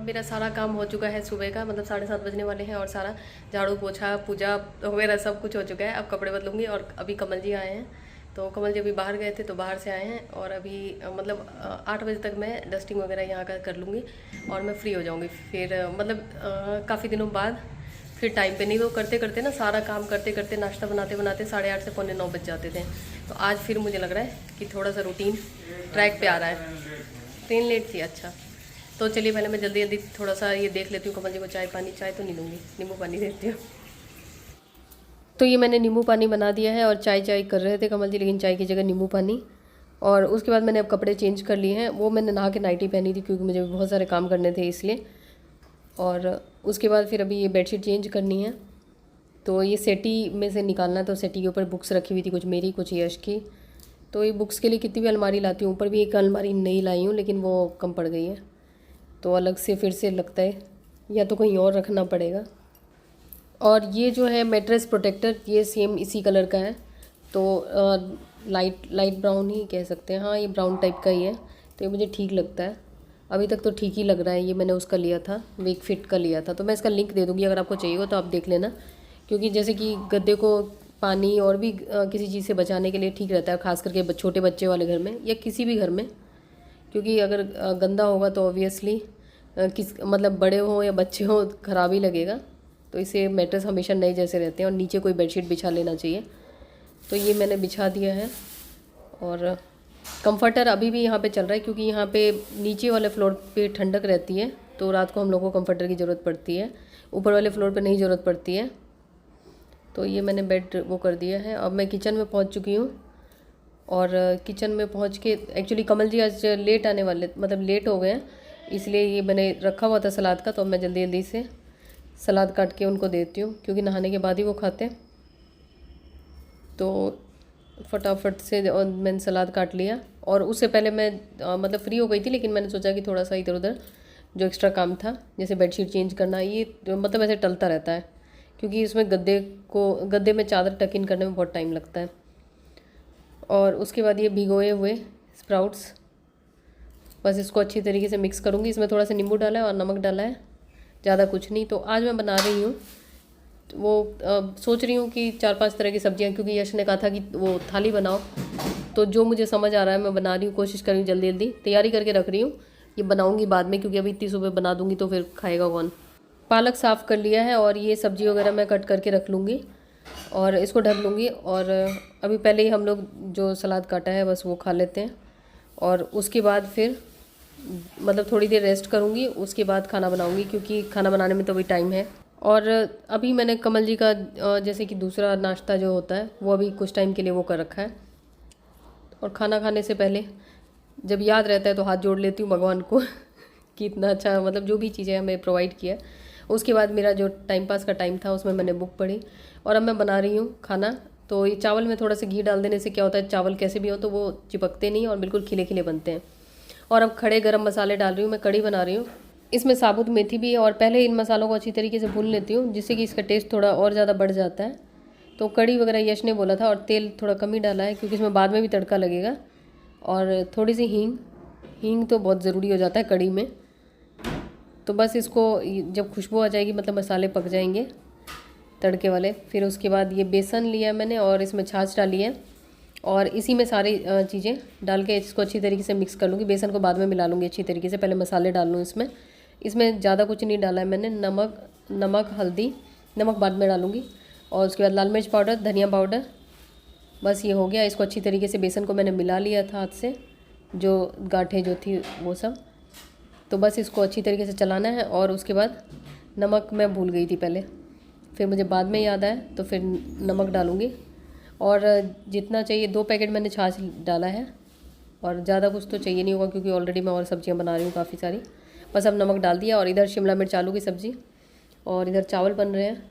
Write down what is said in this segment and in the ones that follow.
मेरा सारा काम हो चुका है सुबह का, मतलब 7:30 बजने वाले हैं और सारा झाड़ू पोछा पूजा वगैरह सब कुछ हो चुका है। अब कपड़े बदलूंगी और अभी कमल जी आए हैं, तो कमल जी अभी बाहर गए थे तो बाहर से आए हैं और अभी 8 बजे तक मैं डस्टिंग वगैरह यहाँ का कर लूँगी और मैं फ्री हो जाऊँगी। फिर काफ़ी दिनों बाद फिर टाइम पे, नहीं तो करते करते ना सारा काम करते करते नाश्ता बनाते बनाते 8:30 से 8:45 बज जाते थे। तो आज फिर मुझे लग रहा है कि थोड़ा सा रूटीन ट्रैक पे आ रहा है। ट्रेन लेट थी, अच्छा तो चलिए पहले मैं जल्दी जल्दी थोड़ा सा ये देख लेती हूँ कमल जी को चाय पानी, चाय तो नहीं लूँगी, नींबू पानी देती हूँ। तो ये मैंने नींबू पानी बना दिया है और चाय चाय कर रहे थे कमल जी, लेकिन चाय की जगह नींबू पानी। और उसके बाद मैंने अब कपड़े चेंज कर लिए हैं, वो मैंने नहा के नाइटी पहनी थी क्योंकि मुझे बहुत सारे काम करने थे इसलिए। और उसके बाद फिर अभी ये बेडशीट चेंज करनी है, तो ये सेटी में से निकालना है। तो सेटी के ऊपर बुक्स रखी हुई थी, कुछ मेरी कुछ यश की। तो ये बुक्स के लिए कितनी भी अलमारी लाती हूँ, ऊपर भी एक अलमारी नई लाई हूँ लेकिन वो कम पड़ गई है, तो अलग से फिर से लगता है या तो कहीं और रखना पड़ेगा। और ये जो है मैट्रेस प्रोटेक्टर, ये सेम इसी कलर का है, तो लाइट ब्राउन ही कह सकते हैं, हाँ ये ब्राउन टाइप का ही है, तो ये मुझे ठीक लगता है। अभी तक तो ठीक ही लग रहा है। ये मैंने उसका लिया था, वेक फिट का लिया था, तो मैं इसका लिंक दे दूँगी अगर आपको चाहिए हो तो आप देख लेना। क्योंकि जैसे कि गद्दे को पानी और भी किसी चीज़ से बचाने के लिए ठीक रहता है, खास करके छोटे बच्चे वाले घर में या किसी भी घर में। क्योंकि अगर गंदा होगा तो ऑब्वियसली मतलब बड़े हों या बच्चे हों ख़राब ही लगेगा। तो इसे मैट्रेस हमेशा नए जैसे रहते हैं और नीचे कोई बेडशीट बिछा लेना चाहिए। तो ये मैंने बिछा दिया है। और कंफर्टर अभी भी यहाँ पे चल रहा है क्योंकि यहाँ पे नीचे वाले फ्लोर पे ठंडक रहती है, तो रात को हम लोगों को कंफर्टर की ज़रूरत पड़ती है, ऊपर वाले फ्लोर पे नहीं ज़रूरत पड़ती है। तो ये मैंने बेड वो कर दिया है। अब मैं किचन में पहुँच चुकी हूँ और किचन में पहुँच के एक्चुअली कमल जी आज लेट आने वाले, मतलब लेट हो गए हैं, इसलिए ये मैंने रखा हुआ था सलाद का, तो मैं जल्दी जल्दी से सलाद काट के उनको देती हूँ क्योंकि नहाने के बाद ही वो खाते हैं। तो फटाफट से मैंने सलाद काट लिया और उससे पहले मैं मतलब फ्री हो गई थी, लेकिन मैंने सोचा कि थोड़ा सा इधर उधर जो एक्स्ट्रा काम था जैसे बेडशीट चेंज करना, ये मतलब ऐसे टलता रहता है क्योंकि इसमें गद्दे में चादर टक इन करने में बहुत टाइम लगता है। और उसके बाद ये भिगोए हुए स्प्राउट्स, बस इसको अच्छी तरीके से मिक्स करूँगी। इसमें थोड़ा सा नींबू डाला है और नमक डाला है, ज़्यादा कुछ नहीं। तो आज मैं बना रही हूँ वो सोच रही हूँ कि 4-5 तरह की सब्जियाँ, क्योंकि यश ने कहा था कि वो थाली बनाओ, तो जो मुझे समझ आ रहा है मैं बना रही हूँ, कोशिश कर रही हूँ जल्दी जल्दी तैयारी करके रख रही हूँ। ये बनाऊँगी बाद में क्योंकि अभी इतनी सुबह बना दूँगी तो फिर खाएगा कौन। पालक साफ़ कर लिया है और ये सब्ज़ी वगैरह मैं कट करके रख लूँगी और इसको ढक लूँगी। और अभी पहले ही हम लोग जो सलाद काटा है बस वो खा लेते हैं और उसके बाद फिर मतलब थोड़ी देर रेस्ट करूँगी, उसके बाद खाना बनाऊँगी क्योंकि खाना बनाने में तो अभी टाइम है। और अभी मैंने कमल जी का जैसे कि दूसरा नाश्ता जो होता है वो अभी कुछ टाइम के लिए वो कर रखा है। और खाना खाने से पहले जब याद रहता है तो हाथ जोड़ लेती हूँ भगवान को कि इतना अच्छा मतलब जो भी चीज़ें हमें प्रोवाइड किया। उसके बाद मेरा जो टाइम पास का टाइम था उसमें मैंने बुक पढ़ी और अब मैं बना रही हूँ खाना। तो ये चावल में थोड़ा सा घी डाल देने से क्या होता है, चावल कैसे भी हो तो वो चिपकते नहीं और बिल्कुल खिले खिले बनते हैं। और अब खड़े गरम मसाले डाल रही हूँ, मैं कढ़ी बना रही हूँ, इसमें साबुत मेथी भी है और पहले इन मसालों को अच्छी तरीके से भून लेती हूँ जिससे कि इसका टेस्ट थोड़ा और ज़्यादा बढ़ जाता है। तो कढ़ी वगैरह यश ने बोला था और तेल थोड़ा कम ही डाला है क्योंकि इसमें बाद में भी तड़का लगेगा। और थोड़ी सी हींग तो बहुत ज़रूरी हो जाता है कढ़ी में। तो बस इसको जब खुशबू आ जाएगी मतलब मसाले पक जाएंगे तड़के वाले, फिर उसके बाद ये बेसन लिया मैंने और इसमें छाछ डाली है और इसी में सारी चीज़ें डाल के इसको अच्छी तरीके से मिक्स कर लूँगी। बेसन को बाद में मिला लूँगी अच्छी तरीके से, पहले मसाले डाल लूँ इसमें ज़्यादा कुछ नहीं डाला है मैंने, नमक हल्दी, नमक बाद में डालूँगी और उसके बाद लाल मिर्च पाउडर, धनिया पाउडर, बस ये हो गया। इसको अच्छी तरीके से बेसन को मैंने मिला लिया था हाथ से, जो गांठें जो थी वो सब। तो बस इसको अच्छी तरीके से चलाना है और उसके बाद नमक मैं भूल गई थी पहले, फिर मुझे बाद में याद आया तो फिर नमक डालूँगी। और जितना चाहिए 2 पैकेट मैंने छाछ डाला है और ज़्यादा कुछ तो चाहिए नहीं होगा क्योंकि ऑलरेडी मैं और सब्जियां बना रही हूँ काफ़ी सारी। बस अब नमक डाल दिया और इधर शिमला मिर्च आलू की सब्ज़ी और इधर चावल बन रहे हैं।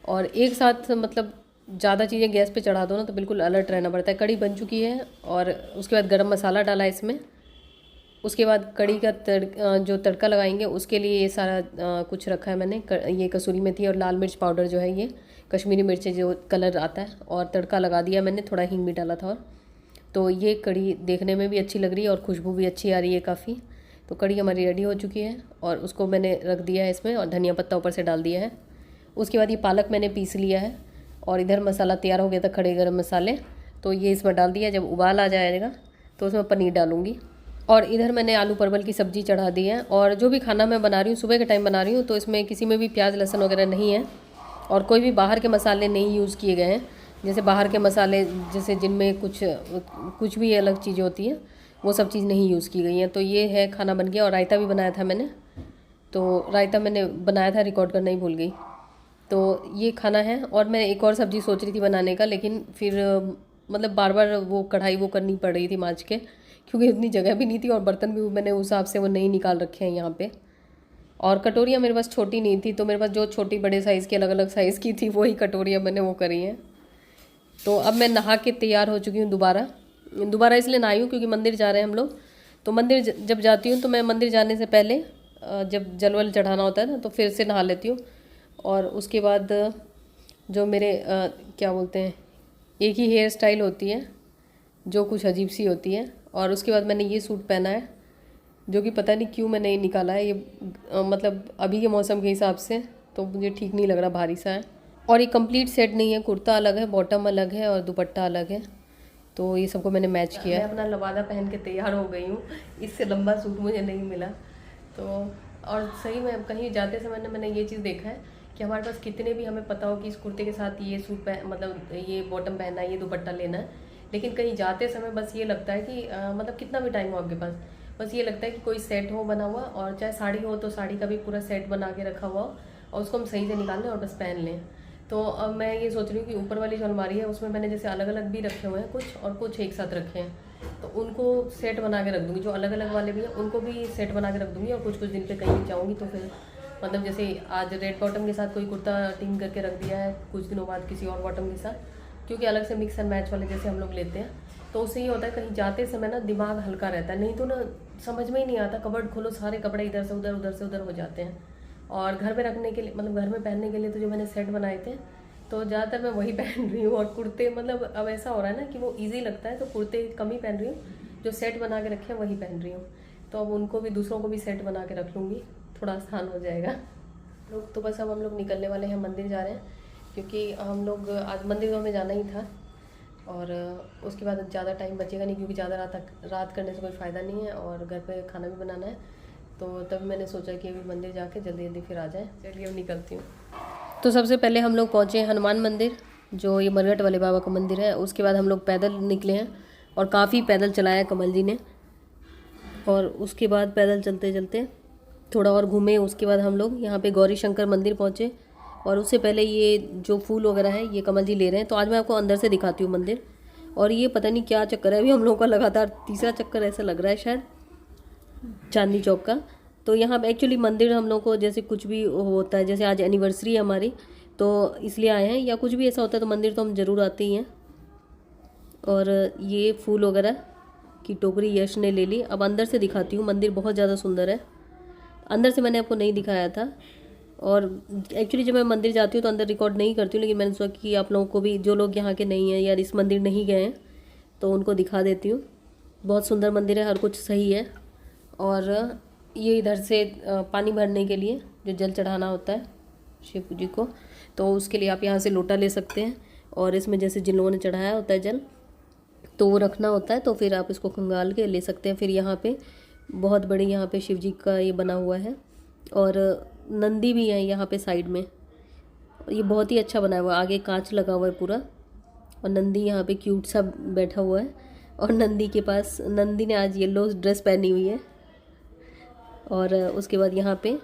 और एक साथ मतलब ज़्यादा चीज़ें गैस पे चढ़ा दो ना तो बिल्कुल अलर्ट रहना पड़ता है। कढ़ी बन चुकी है और उसके बाद गरम मसाला डाला इसमें। उसके बाद कढ़ी का जो तड़का लगाएंगे उसके लिए ये सारा कुछ रखा है मैंने। ये कसूरी मेथी और लाल मिर्च पाउडर जो है, ये कश्मीरी मिर्च जो कलर आता है, और तड़का लगा दिया मैंने, थोड़ा हींग भी डाला था। और तो ये कढ़ी देखने में भी अच्छी लग रही है और खुशबू भी अच्छी आ रही है काफ़ी। तो कढ़ी हमारी रेडी हो चुकी है और उसको मैंने रख दिया है इसमें और धनिया पत्ता ऊपर से डाल दिया है। उसके बाद ये पालक मैंने पीस लिया है और इधर मसाला तैयार हो गया था, खड़े गरम मसाले, तो ये इसमें डाल दिया। जब उबाल आ जाएगा तो उसमें पनीर डालूँगी। और इधर मैंने आलू परवल की सब्ज़ी चढ़ा दी है। और जो भी खाना मैं बना रही हूँ सुबह के टाइम बना रही हूँ, तो इसमें किसी में भी प्याज लहसुन वगैरह नहीं है और कोई भी बाहर के मसाले नहीं यूज़ किए गए हैं। जैसे बाहर के मसाले जैसे जिनमें कुछ भी अलग चीज़ें होती हैं, वो सब चीज़ नहीं यूज़ की गई हैं। तो ये है, खाना बन गया। और रायता भी बनाया था मैंने, तो रायता मैंने बनाया था, रिकॉर्ड करना ही भूल गई। तो ये खाना है। और मैं एक और सब्ज़ी सोच रही थी बनाने का, लेकिन फिर मतलब बार बार वो कढ़ाई वो करनी पड़ रही थी मांज के, क्योंकि उतनी जगह भी नहीं थी और बर्तन भी मैंने उस हिसाब से वो नहीं निकाल रखे हैं यहाँ पे। और कटोरियाँ मेरे पास छोटी नहीं थी, तो मेरे पास जो छोटी बड़े साइज़ की अलग अलग साइज़ की थी वही कटोरियाँ मैंने वो करी हैं। तो अब मैं नहा के तैयार हो चुकी हूँ दोबारा इसलिए नहाई हूँ क्योंकि मंदिर जा रहे हैं हम लोग। तो मंदिर जब जाती हूँ तो मैं मंदिर जाने से पहले जब जल वल चढ़ाना होता है ना, तो फिर से नहा लेती हूँ। और उसके बाद जो मेरे क्या बोलते हैं, एक ही हेयर स्टाइल होती है जो कुछ अजीब सी होती है। और उसके बाद मैंने ये सूट पहना है, जो कि पता नहीं क्यों मैंने निकाला है। ये मतलब अभी के मौसम के हिसाब से तो मुझे ठीक नहीं लग रहा, भारी सा है। और ये कंप्लीट सेट नहीं है, कुर्ता अलग है, बॉटम अलग है और दुपट्टा अलग है। तो ये सबको मैंने मैच किया है। मैं अपना लबादा पहन के तैयार हो गई हूँ, इससे लंबा सूट मुझे नहीं मिला। तो और सही में कहीं जाते समय मैंने ये चीज़ देखा है कि हमारे पास कितने भी हमें पता हो कि इस कुर्ते के साथ ये सूट मतलब ये बॉटम पहनना है, ये दुपट्टा लेना है, लेकिन कहीं जाते समय बस ये लगता है कि मतलब कितना भी टाइम हो आपके पास, बस ये लगता है कि कोई सेट हो बना हुआ, और चाहे साड़ी हो तो साड़ी का भी पूरा सेट बना के रखा हुआ हो और उसको हम सही से निकाल लें और बस पहन लें। तो अब मैं ये सोच रही हूँ कि ऊपर वाली जो अलमारी है उसमें मैंने जैसे अलग अलग भी रखे हुए हैं कुछ, और कुछ एक साथ रखे हैं, तो उनको सेट बना के रख दूँगी। जो अलग अलग वाले भी हैं उनको भी सेट बना के रख दूँगी। और कुछ दिन पे कहीं जाऊँगी तो फिर मतलब जैसे आज रेड बॉटम के साथ कोई कुर्ता टिंग करके रख दिया है, कुछ दिनों बाद किसी और बॉटम के साथ, क्योंकि अलग से मिक्स एंड मैच वाले जैसे हम लोग लेते हैं, तो उससे ये होता है कहीं जाते समय ना दिमाग हल्का रहता है। नहीं तो ना समझ में ही नहीं आता, कबर्ड खोलो सारे कपड़े इधर से उधर उधर से उधर हो जाते हैं। और घर में रखने के लिए मतलब घर में पहनने के लिए तो जो मैंने सेट बनाए थे तो ज़्यादातर मैं वही पहन रही हूँ। और कुर्ते मतलब अब ऐसा हो रहा है ना कि वो ईजी लगता है, तो कुर्ते कम ही पहन रही हूँ, जो सेट बना के रखे हैं वही पहन रही हूँ। तो अब उनको भी, दूसरों को भी सेट बना के रख लूँगी, थोड़ा आसान हो जाएगा। लोग तो बस अब हम लोग निकलने वाले हैं, मंदिर जा रहे हैं, क्योंकि हम लोग आज मंदिर तो हमें जाना ही था। और उसके बाद ज़्यादा टाइम बचेगा नहीं, क्योंकि ज़्यादा रात करने से कोई फ़ायदा नहीं है और घर पे खाना भी बनाना है। तो तब मैंने सोचा कि अभी मंदिर जाके जल्दी जल्दी फिर आ जाए। चलिए अब निकलती हूँ। तो सबसे पहले हम लोग पहुँचे हनुमान मंदिर, जो ये मरघट वाले बाबा का मंदिर है। उसके बाद हम लोग पैदल निकले हैं और काफ़ी पैदल चलाया कमल जी ने। और उसके बाद पैदल चलते चलते थोड़ा और घूमे। उसके बाद हम लोग यहाँ पे गौरी शंकर मंदिर पहुँचे। और उससे पहले ये जो फूल वगैरह है ये कमल जी ले रहे हैं, तो आज मैं आपको अंदर से दिखाती हूँ मंदिर। और ये पता नहीं क्या चक्कर है, अभी हम लोगों का लगातार तीसरा चक्कर ऐसा लग रहा है शायद, चांदनी चौक का। तो यहाँ पे एक्चुअली मंदिर हम लोग को जैसे कुछ भी होता है, जैसे आज एनिवर्सरी है हमारी, तो इसलिए आए हैं, या कुछ भी ऐसा होता है तो मंदिर तो हम ज़रूर आते ही हैं। और ये फूल वगैरह की टोकरी यश ने ले ली। अब अंदर से दिखाती हूँ, मंदिर बहुत ज़्यादा सुंदर है। अंदर से मैंने आपको नहीं दिखाया था, और एक्चुअली जब मैं मंदिर जाती हूँ तो अंदर रिकॉर्ड नहीं करती हूँ, लेकिन मैंने सोचा कि आप लोगों को भी, जो लोग यहाँ के नहीं हैं या इस मंदिर नहीं गए हैं, तो उनको दिखा देती हूँ। बहुत सुंदर मंदिर है, हर कुछ सही है। और ये इधर से पानी भरने के लिए जो जल चढ़ाना होता है शिव जी को, तो उसके लिए आप यहाँ से लोटा ले सकते हैं। और इसमें जैसे जिन लोगों ने चढ़ाया होता है जल, तो वो रखना होता है, तो फिर आप इसको खंगाल के ले सकते हैं। फिर यहाँ पे बहुत बड़ी यहाँ पे शिव जी का ये बना हुआ है, और नंदी भी है यहाँ पे साइड में। ये बहुत ही अच्छा बना हुआ है, आगे कांच लगा हुआ है पूरा, और नंदी यहाँ पे क्यूट सा बैठा हुआ है। और नंदी के पास, नंदी ने आज येलो ड्रेस पहनी हुई है। और उसके बाद यहाँ पे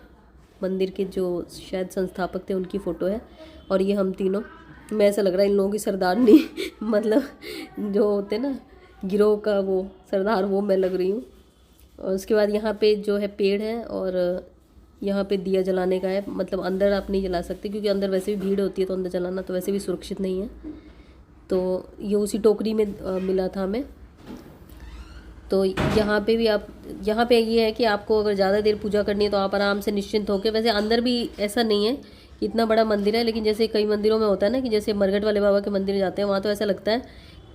मंदिर के जो शायद संस्थापक थे उनकी फ़ोटो है। और ये हम तीनों, मैं ऐसा लग रहा है इन लोगों की सरदारनी मतलब जो होते ना गिरोह का वो सरदार, वो मैं लग रही हूँ। और उसके बाद यहाँ पे जो है पेड़ है, और यहाँ पे दिया जलाने का है। मतलब अंदर आप नहीं जला सकते, क्योंकि अंदर वैसे भी भीड़ होती है, तो अंदर जलाना तो वैसे भी सुरक्षित नहीं है। तो ये उसी टोकरी में मिला था हमें। तो यहाँ पे भी आप, यहाँ पे ये है कि आपको अगर ज़्यादा देर पूजा करनी है तो आप आराम से निश्चिंत होकर, वैसे अंदर भी ऐसा नहीं है कि इतना बड़ा मंदिर है, लेकिन जैसे कई मंदिरों में होता है ना कि जैसे मरघट वाले बाबा के मंदिर जाते हैं, वहाँ तो ऐसा लगता है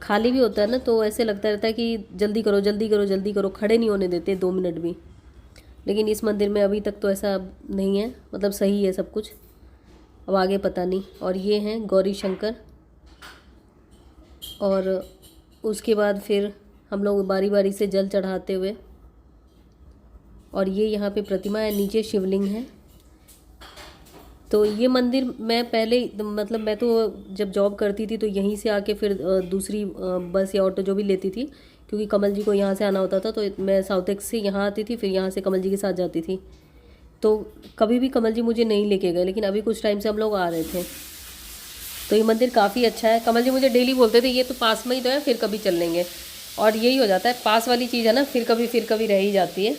खाली भी होता है ना, तो ऐसे लगता रहता है कि जल्दी करो जल्दी करो जल्दी करो, खड़े नहीं होने देते 2 मिनट भी। लेकिन इस मंदिर में अभी तक तो ऐसा नहीं है, मतलब सही है सब कुछ, अब आगे पता नहीं। और ये हैं गौरी शंकर, और उसके बाद फिर हम लोग बारी बारी से जल चढ़ाते हुए, और ये यहाँ पे प्रतिमा है, नीचे शिवलिंग है। तो ये मंदिर मैं पहले, मतलब मैं तो जब जॉब करती थी तो यहीं से आके फिर दूसरी बस या ऑटो जो भी लेती थी, क्योंकि कमल जी को यहाँ से आना होता था, तो मैं साउथ एक्स से यहाँ आती थी, फिर यहाँ से कमल जी के साथ जाती थी। तो कभी भी कमल जी मुझे नहीं लेके गए, लेकिन अभी कुछ टाइम से हम लोग आ रहे थे। तो ये मंदिर काफ़ी अच्छा है। कमल जी मुझे डेली बोलते थे ये तो पास में ही तो है, फिर कभी चल लेंगे, और यही हो जाता है, पास वाली चीज़ है ना, फिर कभी रह ही जाती है।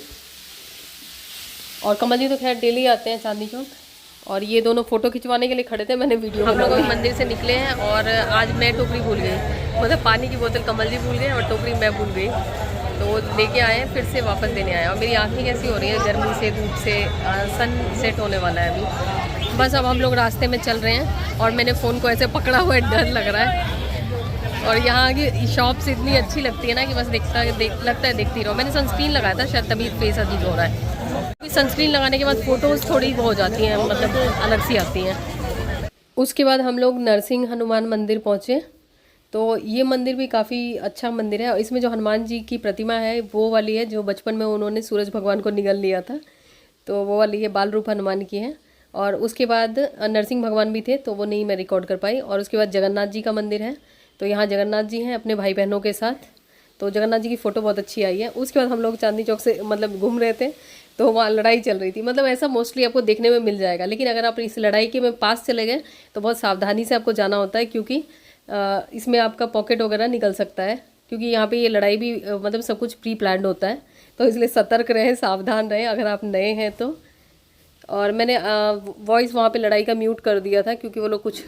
और कमल जी तो खैर डेली आते हैं चांदनी चौक। और ये दोनों फ़ोटो खिंचवाने के लिए खड़े थे, मैंने वीडियो। हम लोग अभी मंदिर से निकले हैं और आज मैं टोकरी भूल गई, मतलब पानी की बोतल कमल जी भूल गए और टोकरी मैं भूल गई, तो वो लेके आए हैं, फिर से वापस देने आए। और मेरी आँखें कैसी हो रही हैं गर्मी से, धूप से, सन सेट होने वाला है अभी। बस अब हम लोग रास्ते में चल रहे हैं और मैंने फ़ोन को ऐसे पकड़ा हुआ है, डर लग रहा है। और यहाँ की शॉप्स इतनी अच्छी लगती है ना कि बस लगता है देखती रहो। मैंने सनस्क्रीन लगाया था, शायद तभी फेस अजीब हो रहा है। सनस्क्रीन लगाने के बाद फ़ोटोज़ थोड़ी हो जाती हैं, मतलब अलग सी आती हैं। उसके बाद हम लोग नरसिंह हनुमान मंदिर पहुँचे। तो ये मंदिर भी काफ़ी अच्छा मंदिर है, और इसमें जो हनुमान जी की प्रतिमा है वो वाली है जो बचपन में उन्होंने सूरज भगवान को निगल लिया था, तो वो वाली है, बाल रूप हनुमान की है। और उसके बाद नरसिंह भगवान भी थे, तो वो नहीं मैं रिकॉर्ड कर पाई। और उसके बाद जगन्नाथ जी का मंदिर है, तो यहाँ जगन्नाथ जी हैं अपने भाई बहनों के साथ, तो जगन्नाथ जी की फ़ोटो बहुत अच्छी आई है। उसके बाद हम लोग चांदनी चौक से मतलब घूम रहे थे, तो वहाँ लड़ाई चल रही थी। मतलब ऐसा मोस्टली आपको देखने में मिल जाएगा, लेकिन अगर आप इस लड़ाई के में पास चले गए तो बहुत सावधानी से आपको जाना होता है, क्योंकि इसमें आपका पॉकेट वगैरह निकल सकता है, क्योंकि यहाँ पे ये लड़ाई भी मतलब सब कुछ प्री प्लान्ड होता है, तो इसलिए सतर्क रहें, सावधान रहें अगर आप नए हैं तो। और मैंने वॉइस वहाँ पे लड़ाई का म्यूट कर दिया था, क्योंकि वो लोग कुछ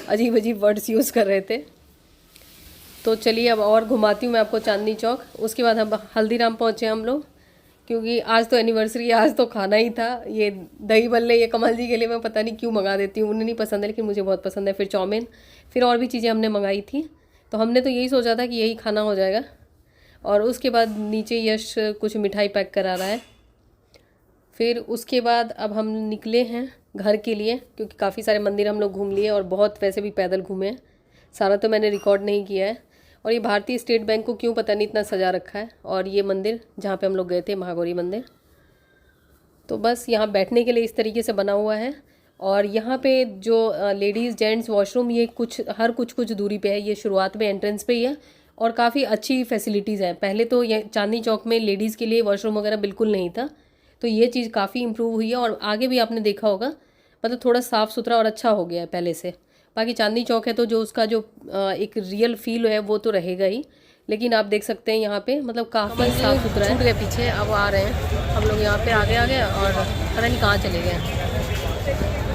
अजीब अजीब वर्ड्स यूज़ कर रहे थे। तो चलिए अब और घुमाती हूँ मैं आपको चांदनी चौक। उसके बाद हम हल्दीराम पहुँचे हम लोग, क्योंकि आज तो एनिवर्सरी है, आज तो खाना ही था। ये दही बल्ले ये कमल जी के लिए मैं पता नहीं क्यों मंगा देती हूँ, उन्हें नहीं पसंद है लेकिन मुझे बहुत पसंद है। फिर चाउमीन, फिर और भी चीज़ें हमने मंगाई थी, तो हमने तो यही सोचा था कि यही खाना हो जाएगा। और उसके बाद नीचे यश कुछ मिठाई पैक करा रहा है। फिर उसके बाद अब हम निकले हैं घर के लिए, क्योंकि काफ़ी सारे मंदिर हम लोग घूम लिए और बहुत वैसे भी पैदल घूमे हैं, सारा तो मैंने रिकॉर्ड नहीं किया है। और ये भारतीय स्टेट बैंक को क्यों पता नहीं इतना सजा रखा है। और ये मंदिर जहाँ पे हम लोग गए थे, महागौरी मंदिर, तो बस यहाँ बैठने के लिए इस तरीके से बना हुआ है। और यहाँ पे जो लेडीज़ जेंट्स वॉशरूम, ये हर कुछ दूरी पे है। ये शुरुआत में एंट्रेंस पे ही है और काफ़ी अच्छी फैसिलिटीज़ हैं। पहले तो ये चांदनी चौक में लेडीज़ के लिए वॉशरूम वगैरह बिल्कुल नहीं था, तो ये चीज़ काफ़ी इम्प्रूव हुई है। और आगे भी आपने देखा होगा, मतलब थोड़ा साफ़ सुथरा और अच्छा हो गया है पहले से। बाकी चांदनी चौक है तो जो उसका जो एक रियल फील है वो तो रहेगा ही, लेकिन आप देख सकते हैं यहाँ पे मतलब काफ़ी साफ़ सुथरा है। छूट गए पीछे, अब आ रहे हैं हम लोग यहाँ पे आगे और पता नहीं कहाँ चले गए।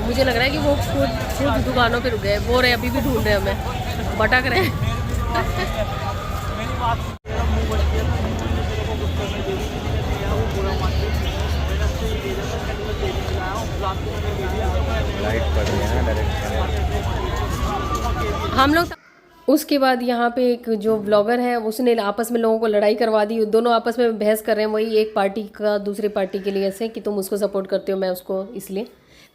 मुझे लग रहा है कि वो खुद दुकानों पे रुक गए, वो रहे अभी भी ढूंढ रहे हैं, हमें भटक रहे हैं। हम लोग उसके बाद यहाँ पे एक जो ब्लॉगर है उसने आपस में लोगों को लड़ाई करवा दी, दोनों आपस में बहस कर रहे हैं, वही एक पार्टी का दूसरे पार्टी के लिए ऐसे कि तुम उसको सपोर्ट करते हो मैं उसको, इसलिए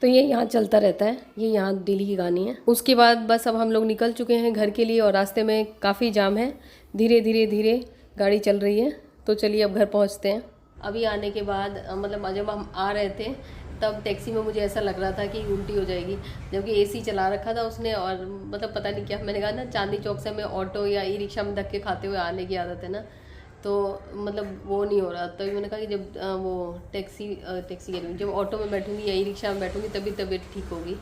तो ये यहाँ चलता रहता है, ये यहाँ डेली की कहानी है। उसके बाद बस अब हम लोग निकल चुके हैं घर के लिए और रास्ते में काफ़ी जाम है, धीरे धीरे गाड़ी चल रही है। तो चलिए अब घर पहुँचते हैं। अभी आने के बाद मतलब जब हम आ रहे थे तब टैक्सी में मुझे ऐसा लग रहा था कि उल्टी हो जाएगी, जबकि एसी चला रखा था उसने, और मतलब पता नहीं क्या, मैंने कहा ना चांदनी चौक से हमें ऑटो या ई रिक्शा में धक्के खाते हुए आने की आदत है ना, तो मतलब वो नहीं हो रहा। तभी मैंने कहा कि जब वो टैक्सी के लिए जब ऑटो में बैठूंगी या ई रिक्शा में बैठूंगी तभी तबीयत ठीक होगी।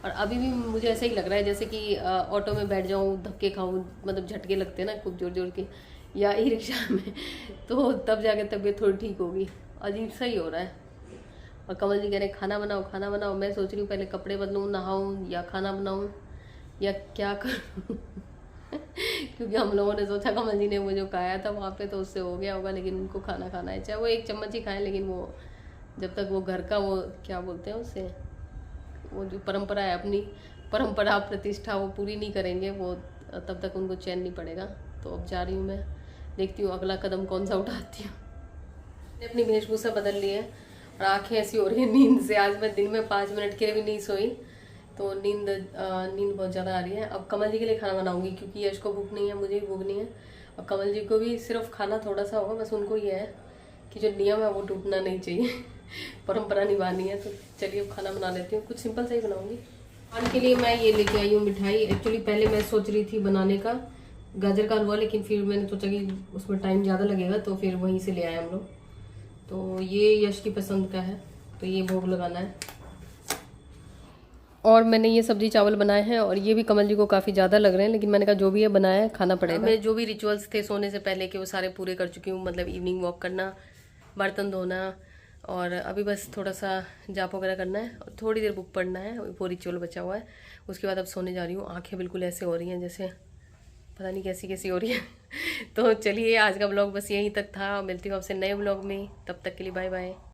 और अभी भी मुझे ऐसा ही लग रहा है जैसे कि ऑटो में बैठ जाऊँ, धक्के खाऊँ, मतलब झटके लगते हैं ना खूब जोर के, या ई रिक्शा में, तो तब जाके तबीयत थोड़ी ठीक होगी। अजीब सा ही हो रहा है। और कमल जी कह रहे खाना बनाओ। मैं सोच रही हूँ पहले कपड़े बदलूँ, नहाऊँ या खाना बनाऊँ या क्या करूँ क्योंकि हम लोगों ने सोचा कमल जी ने वो जो खाया था वहाँ पे तो उससे हो गया होगा, लेकिन उनको खाना है, चाहे वो 1 चम्मच ही खाएं, लेकिन वो जब तक वो घर का वो क्या बोलते हैं उससे, वो जो परंपरा है अपनी परंपरा प्रतिष्ठा वो पूरी नहीं करेंगे वो, तब तक उनको चैन नहीं पड़ेगा। तो अब जा रही हूँ मैं, देखती हूँ अगला कदम कौन सा उठाती हूँ। अपनी वेशभूषा बदल ली है और आंखें ऐसी हो रही है नींद से। आज मैं दिन में 5 मिनट के लिए भी नहीं सोई, तो नींद बहुत ज़्यादा आ रही है। अब कमल जी के लिए खाना बनाऊंगी क्योंकि यश को भूख नहीं है, मुझे भी भूख नहीं है, और कमल जी को भी सिर्फ खाना थोड़ा सा होगा। बस उनको ये है कि जो नियम है वो टूटना नहीं चाहिए, परंपरा निभानी है। तो चलिए अब खाना बना लेती हूँ, कुछ सिंपल सा ही बनाऊंगी। खाने के लिए मैं ये लेके आई हूँ मिठाई। एक्चुअली पहले मैं सोच रही थी बनाने का गाजर का हलवा, लेकिन फिर मैंने सोचा कि उसमें टाइम ज़्यादा लगेगा, तो फिर वहीं से ले आए हम लोग। तो ये यश की पसंद का है, तो ये भोग लगाना है। और मैंने ये सब्जी चावल बनाए हैं, और ये भी कमल जी को काफ़ी ज़्यादा लग रहे हैं, लेकिन मैंने कहा जो भी है बनाया है खाना पड़ेगा। मैं जो भी रिचुअल्स थे सोने से पहले के वो सारे पूरे कर चुकी हूँ, मतलब इवनिंग वॉक करना, बर्तन धोना, और अभी बस थोड़ा सा जाप वगैरह करना है और थोड़ी देर बुक पढ़ना है, वो रिचुअल बचा हुआ है। उसके बाद अब सोने जा रही हूँ। आंखें बिल्कुल ऐसे हो रही हैं जैसे पता नहीं कैसी कैसी हो रही है। तो चलिए आज का ब्लॉग बस यहीं तक था, मिलती हूँ आपसे नए ब्लॉग में, तब तक के लिए बाय बाय।